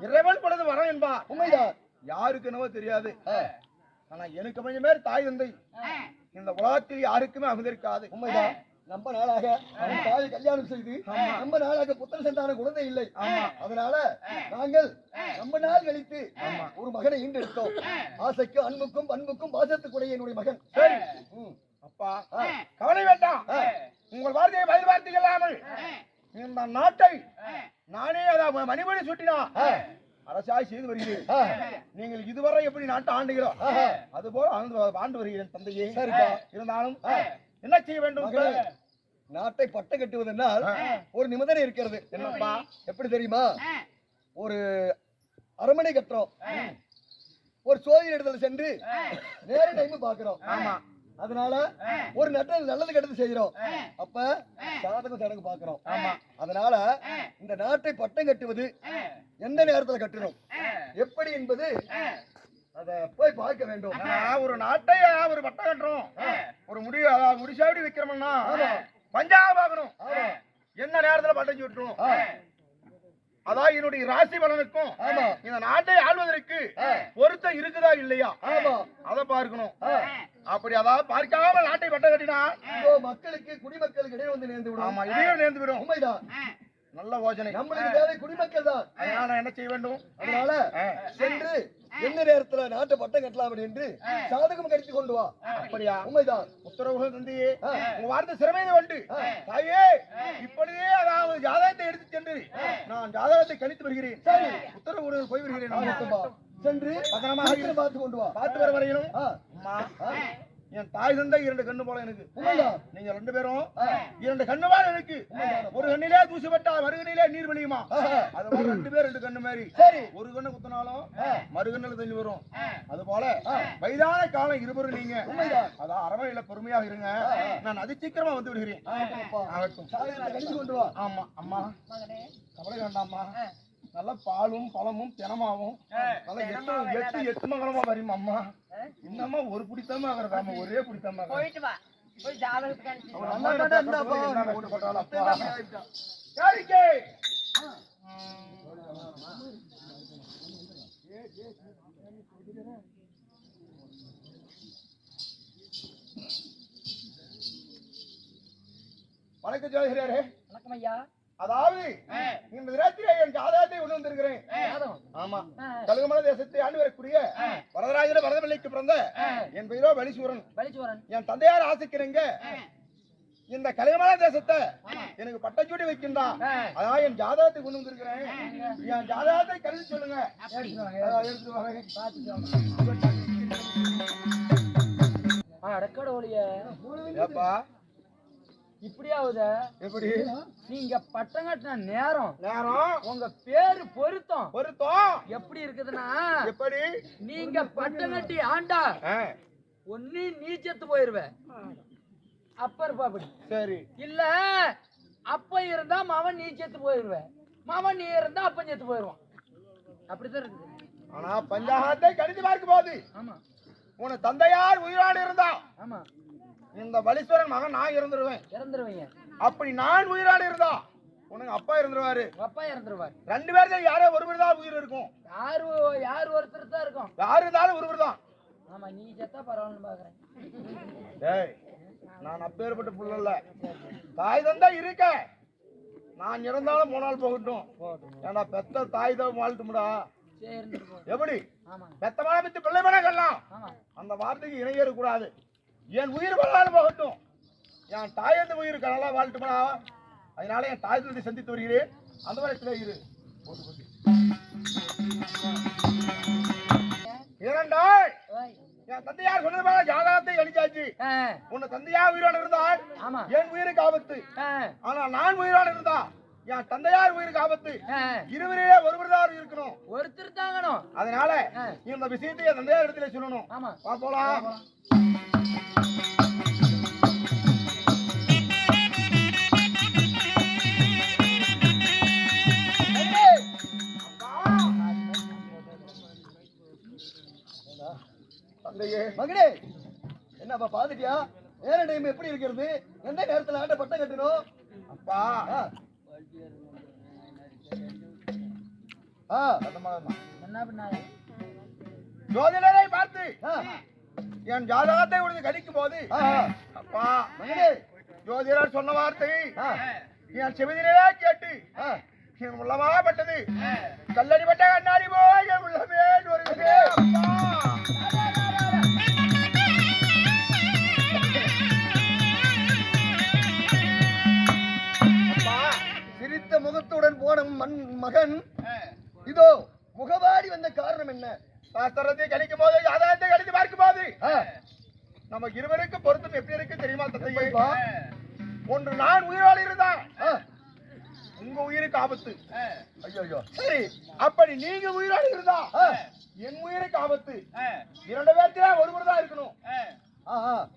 இறைவன் படுது வரம் என்பார். உண்மைதான். யாருக்கு என்னவோ தெரியாது. ஆனா எனக்கு கொஞ்சம் பேர் தாய் தந்தை இந்த உலகத்தில் யாருக்குமே அமிர்ந்திருக்காது. உண்மைதான். ரொம்ப நாளாக தாயை கல்யாணம் செய்து ரொம்ப நாளாக புத்தல் சந்தான குழந்தை இல்லை. அதனால நாங்கள் ரொம்ப நாள் கழித்து ஒரு மகனை ஈண்டெடுத்தோம். ஆசைக்கும் அன்புக்கும் பண்புக்கும் பாசத்துக்குடைய என்னுடைய மகன். சரி அப்பா, கவலை வேண்டாம். உங்கள் வார்த்தையை பதில் வார்த்தை இல்லாமல் இந்த நாட்டை நானே மணிபடி சுட்டினா அரசாய் செய்து வருகிறேன். நீங்கள் இதுவரை எப்படி நாட்டை ஆண்டுகிறோம் அதுபோல ஆண்டு வருகிறேன் தந்தையே. சரிப்பா, இருந்தாலும் என்ன செய்ய வேண்டும்? நாட்டை பட்டை கட்டுவதென்றால் ஒரு நிபந்தனை இருக்கிறது. என்னப்பா? எப்படி தெரியுமா? ஒரு அரண்மனை கட்டுறோம், ஒரு சோதனை இடத்துல சென்று நேர டைம் பாக்குறோம். ஆமா, அதனால ஒரு நல்லது கெட்டது செய்யறோம். அப்ப சாதகம் சடங்கு பாக்குறோம். ஆமா, அதனால இந்த நாட்டை பட்டம் கட்டுவது எந்த நேரத்துல கட்டணும் எப்படி என்பது அத போய் பார்க்க வேண்டும். ஒரு நாட்டை ஒரு பட்டம் கட்டுறோம், ஒரு முடிசாவடி வைக்கிறோம்னா பஞ்சாப பார்க்கணும். என்ன நேரத்துல பட்டம் சுட்டணும், அதான் என்னுடைய ராசி பலனுக்கும் இந்த நாட்டை ஆள்வதற்கு பொருத்தம் இருக்குதா இல்லையா அதை பார்க்கணும். அப்படி அதாவது பார்க்காம நாட்டை பட்டம் கட்டினா மக்களுக்கு குடிமக்களுக்கு இடையே வந்து நேர்ந்து விடும். ஆமா, இடையே நேர்ந்து விடும். உண்மைதான். நல்ல யோசனை. நம்மளுக்கு தேவை குடிமக்கள் தான். அதனால என்ன செய்ய வேண்டும்? அதனால சென்று எந்த நேரத்துல நாட்டை பட்டம் கட்டலாம் என்று சாதகம் கடித்து கொண்டு வா. அப்படியா? உண்மைதான். உத்தரவுகள் தந்தையே, உங்க வார்த்தை சிறமையை வந்து தாயே இப்பொழுதே அதாவது ஜாதகத்தை எடுத்து சென்று நான் ஜாதகத்தை கணித்து வருகிறேன். சரி, உத்தரவுகள் போய் வருகிறேன். சென்று பத்திரமாக பார்த்து கொண்டு வா. பார்த்து வர வரையிலும் அம்மா, என் தாய் தந்தை 2 கண்ணு போல எனக்கு. நீங்க 2 பேரும் 2 கண்ணு போல எனக்கு. ஒரு கண்ணிலே தூசிப்பட்டா மறுகண்ணிலே நீர் வெளியுமா? அது போல 2 பேர் 2 கண்ணு மாதிரி. சரி, ஒரு கண்ணு குத்தினாலும் மறுகண்ணில தண்ணி வரும். அது போல வயதான காலம் இருவரும் நீங்க. அதான் அரவையில பொறுமையாக இருங்க. நான் அதி சீக்கிரமா வந்து விடுகிறேன். கொண்டு வா. ஆமா அம்மா, கவலை வேண்டாம்மா. நல்ல பாலும் பழமும் தினமாவும் நல்ல எட்டு மங்களமா வரும் அம்மா. இன்னமா ஒரு பிடித்தமா ஆகிறதாம, ஒரே பிடித்தமா போயிட்டு வா. போய் ஜாதகத்துக்கு வணக்கம் ஜோதிடரே. வணக்கம் ஐயா. அதாவது இந்த ராத்திரி என் ஜாதகத்தை கொண்டு வந்திருக்கிறேன். ஆமா, கழுகுமலை தேசத்தை ஆண்டு வரக்கூடிய வரதராஜன வரதமல்லிக்கு பிறந்த என் பெயரோ பலிசூரன். என் தந்தையார் ஆசைக்கிறீங்க இந்த கழுகுமலை தேசத்தை எனக்கு பட்டச்சூடி வைக்கின்றான். அதான் என் ஜாதகத்தை கொண்டு வந்திருக்கிறேன். என் ஜாதகத்தை கருதி சொல்லுங்க. ரெக்கார்டு ஒளியா இப்படியாவது எப்படி நீங்க பட்டம் கட்டின நேரம் உங்க பேரு பொருத்தம் எப்படி இருக்குதுன்னா, எப்படி நீங்க பட்டம் கட்டி ஆண்டா ஒன்னு நீ செத்து போயிருவ, அப்ப இருப்பா அப்படி. சரி, இல்ல அப்ப இருந்தா மவன் நீ செத்து போயிருவ, மவன் நீ இருந்தா அப்ப செத்து போயிருவான். அப்படித்தான் இருக்குது. ஆனா பஞ்சாகத்தை கணித்து பார்க்கும் போது ஆமா உன தந்தையார் உயிரோடு இருந்தா ஆமா இந்த பலீஸ்வரன் மகன் நான் இறந்துருவீங்க. அப்படி நான் உயிரோடு இருந்தா உனக்கு அப்பா இறந்துருவாரு. அப்பா இறந்துருவாரு. 2 பேர்ல யாரோ ஒருவர் தான் உயிர் இருக்கும். யாரு ஒருத்தர் தான் இருக்கும். யாரு இருந்தாலும் ஒருவர் தான். ஆமா, நீ செத்தா பரவாயில்ல பாக்குறேன். டேய், நான் அப்பேற்பட்ட புள்ள இல்ல. தாய் தந்தா இருக்க, நான் இறந்தாலும் 3 நாள் போகட்டும். ஏன்னா பெத்த தாய் தான் வாழ்த்துமுடா. எப்படி பெத்தமான பித்து பிள்ளை மனங்கள்லாம் அந்த வார்த்தைக்கு இணையேற கூடாது. என் உயிர் வரலாறு போகட்டும், என் தாயந்த உயிர் நல்லா வாழ்த்துமா. அதனால என் தாய் தந்தை சந்தித்து வருகிறேன். அந்த வயசுல இரு. இரண்டாள் என் தந்தையார் சொன்னது போல ஜாதகத்தை அழிச்சாச்சு. உன்னை தந்தையார் உயிரோடு இருந்தால் என் உயிருக்கு ஆபத்து. ஆனா நான் உயிரோடு இருந்தா என் தந்தையார் உயிருக்கு ஆபத்து. இருவரே ஒருவர்தான் இருக்கணும், ஒருத்தர் தாங்கணும். அதனால இந்த விஷயத்தை என் தந்தையார் இடத்துல சொல்லணும். போலாம். மகனே, என்னப்பா பாத்துட்டியா? நேர டைம் எப்படி இருக்கிறது? எந்த நேரத்துல ஆட்ட பட்டம் கட்டணும்? அப்பா என்ன பண்ணாரு? ஜோதிடரை பார்த்து ஆ, என் ஜாதகத்தை உனக்கு கணிக்கும் போது ஆ, அப்பா மகனே ஜோதிடர் சொன்ன வார்த்தை ஆ, என் செவிதிலே கேட்டு ஆ. என் உள்ளமாப்பட்டது கல்லடிப்பட்ட கண்ணாடி போய் என் உள்ளமே வருகிறது அப்பா. சிரித்த முகத்துடன் போன மகன் இதோ முகவாடி வந்த காரணம் என்ன? சாஸ்திரத்தை கணிக்கும் போது ஜாதகத்தை கணித்து பார்க்கும் போது ஆ, நம்ம இருவருக்கு பொருத்தம் எப்படி இருக்கு தெரியுமா தந்தையே? எப்படிப்பா? ஒன்று நான் உயிரோடு இருந்தான் ஆ, உங்க உயிருக்கு ஆபத்து. ஐயோ சரி, அப்படி நீங்க உயிரோடு இருந்தா ஆ, என் உயிருக்கு ஆபத்து. இரண்டு பேர்த்திலே ஒருவர் தான் இருக்கணும். ஆ, ஆ.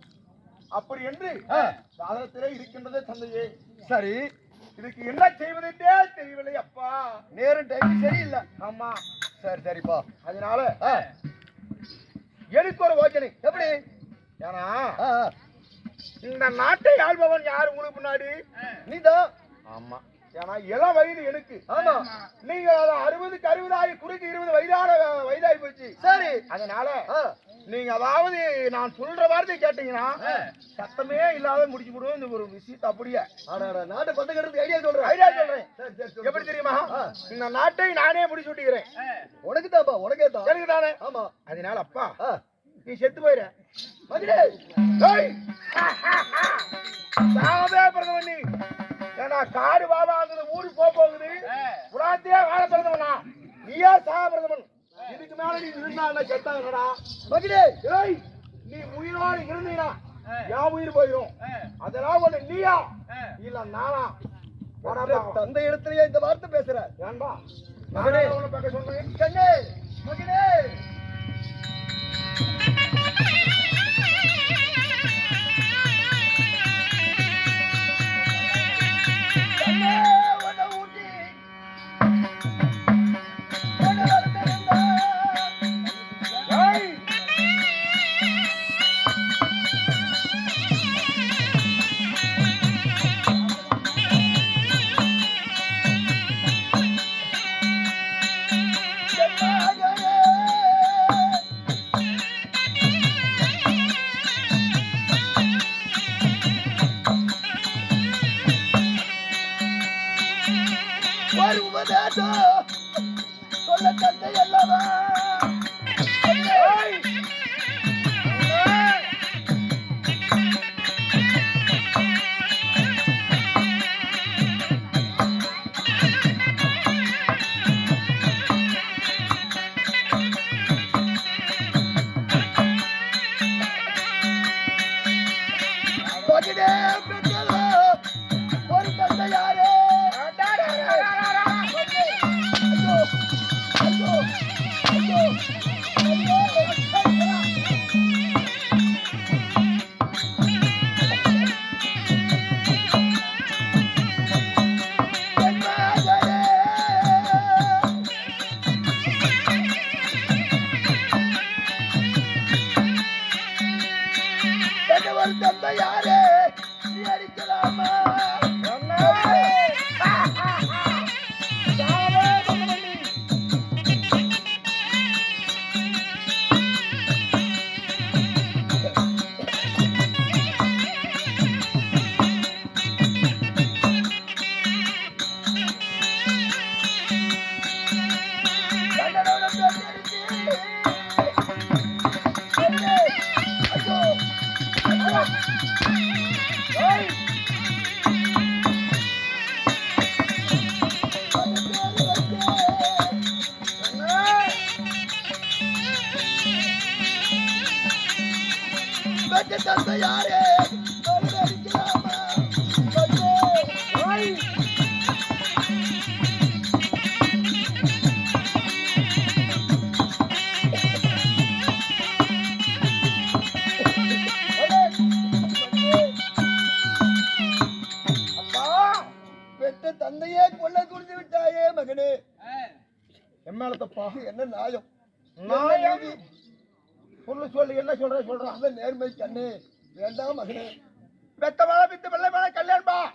அப்படி என்று ஆ. சாதகத்திலே இருக்கின்றது தந்தையே. சரி, இதுக்கு என்ன செய்வதென்றே தெரியவில்லை அப்பா. நேரம் டைம் சரியில்லை. ஆமா, சரி சரிப்பா. அதனால ஆ, எனக்கு ஒரு யோசனை. எப்படி? ஏன்னா ஆ, ஆ. இந்த நாட்டை ஆள்பவன் யாரு உங்களுக்கு முன்னாடி? நீதான். ஆமா, ஏன்னா இளம் வயது எனக்கு. ஆமா. நீங்க 60க்கு 60 ஆகி குறுக்கு 20 வயதாகி போச்சு. சரி. அதனால ஆ, நீங்க அதாவது நான் சொல்ற வார்த்தை கேட்டீங்கன்னா சத்தமே இல்லாத முடிச்சு விடுவோம் இந்த ஒரு விஷயத்தை. அப்படியே ஆடாடா, நாட்டை பத்து கட்டுறதுக்கு ஐடியா சொல்றேன். ஐடியா சொல்றேன். சரி, சரி, சரி. எப்படி தெரியுமா? ஆ. இந்த நாட்டை நானே முடிச்சு விட்டுக்கிறேன். உனக்கு தான்ப்பா, உனக்கே தான். எனக்கு தானே. ஆமா. அதனால அப்பா ஆ, நீ செத்து போயிட. மகனே. ஏய்! சாகவே பிறந்தவன் நீ. ஏன்னா காடு பாபாங்குது ஊரு போகுது. புறாத்தையே வாழ பிறந்தவனா நீயே சாக பிறந்தவன். இதுக்கு மேல நீ இருந்தா செத்தாங்கடா. மகனே. ஏய், நீ உயிரோடு இருந்தீனா என் உயிர் போயிடும். அதெல்லாம் ஒண்ணு நீயா இல்ல நானா? தந்தை இடத்துலயே இந்த வார்த்தை பேசுற? ஏன்பா மகனே. உன்னை பார்க்க சொன்னேன். கண்ணே. மகனே. கண்ணே, உன்னை ஊட்டி. உன்னை வளர்த்திருந்தேன். ஏய்! என் மகனே. ஒரு உபதேசம் சொல்ல தந்தை அல்லவா? ஏய்! மகனே, பெற்றதோ ஒரு தந்தை யாரே? ஐயோ, ஐயோ, ஐயோ, ஐயோ. என் மகனே. என்ன ஒரு தந்தை யாரே? நீ அடிக்கலாமா? கண்ணனோட பேசி அடிச்சு. ஐயோ, ஐயோ, ஐயோ. ஏய்! பெற்ற தந்தை யாரே? அவரை அடிக்கலாமா? ஐயோ! ஏய்! அப்பா, பெற்ற தந்தையே கொல்ல துணிந்து விட்டாயே மகனே. என் மேல தப்பா? என்ன நியாயம்? நாயம் சொல்லு என்ன சொல்றான். அந்த நேர்மை கண்ணே. வேண்டாம் மகனே. பெத்த மழை பித்து வெள்ளை மழை கல்யாண்பா.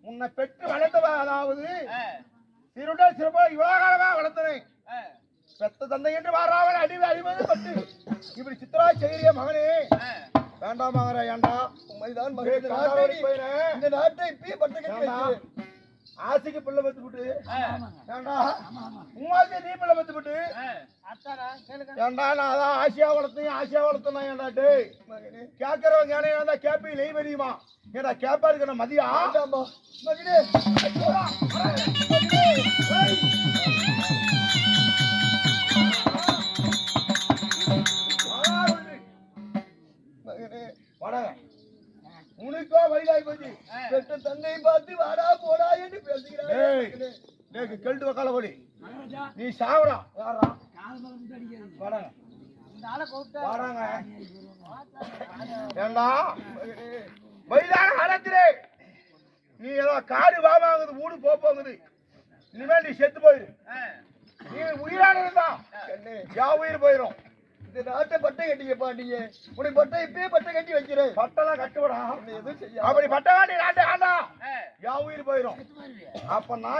உன்னை பெற்று வளர்த்தவ அதாவது திருட சிறப்பா இவ்வளவு காலமா வளர்த்தனேன் பெத்த தந்தை என்று வாராவன் அடிமதி பட்டு இப்படி சித்ரா செய்கிறிய மகனே வேண்டாம் மகனே ஏண்டா உண்மைதான் ஏய், மகனே, காலாவடி போயினேன். இந்த நாட்டை இப்பயே பட்ட கட்டி ஏண்டா? வைக்கிறேன். ஆசைக்கு பிள்ளை பத்து விட்டு ஏண்டா உமாக்கு நீ பிள்ளை பத்து விட்டு ஏண்டா நான் அதான் ஆசையா வளர்த்தேன் ஏண்டா டேய் மகனே, கேட்கறவங்க ஏன்னா கேப்பி லெய் தெரியுமா ஏண்டா கேப்பா இருக்கிற மதியா வேண்டாம்பா. மகனே, மகனே, வடங்க உனக்கோ வயதாகி போச்சு பெற்ற தந்தையை பார்த்து வாடா போடா என்று பேசுகிறாய் ஏய். மகனே. டேய் கெல்ட்டு வக்கால போடி நீ சாவடா யாரா வடங்க வாடாங்க ஏண்டா வயதான காலத்திலே நீ ஏதோ காடு வாங்குது வீடு போங்குது இனிமேல் நீ செத்து போயிரு நீ உயிரான இருந்தா கண்ணே, யா உயிர் போயிரும் இந்த நாட்டை பட்டை கட்டிக்கப்பா நீங்க. உனக்கு பட்டை இப்பயே பட்டை கட்டி வைக்கிறேன். பட்டெல்லாம் கட்டுவடா உன்னை எதுவும் செய்ய அப்படி பட்டை காட்டி நாட்டு ஆண்டா யா உயிர் போயிரும் அப்ப நான்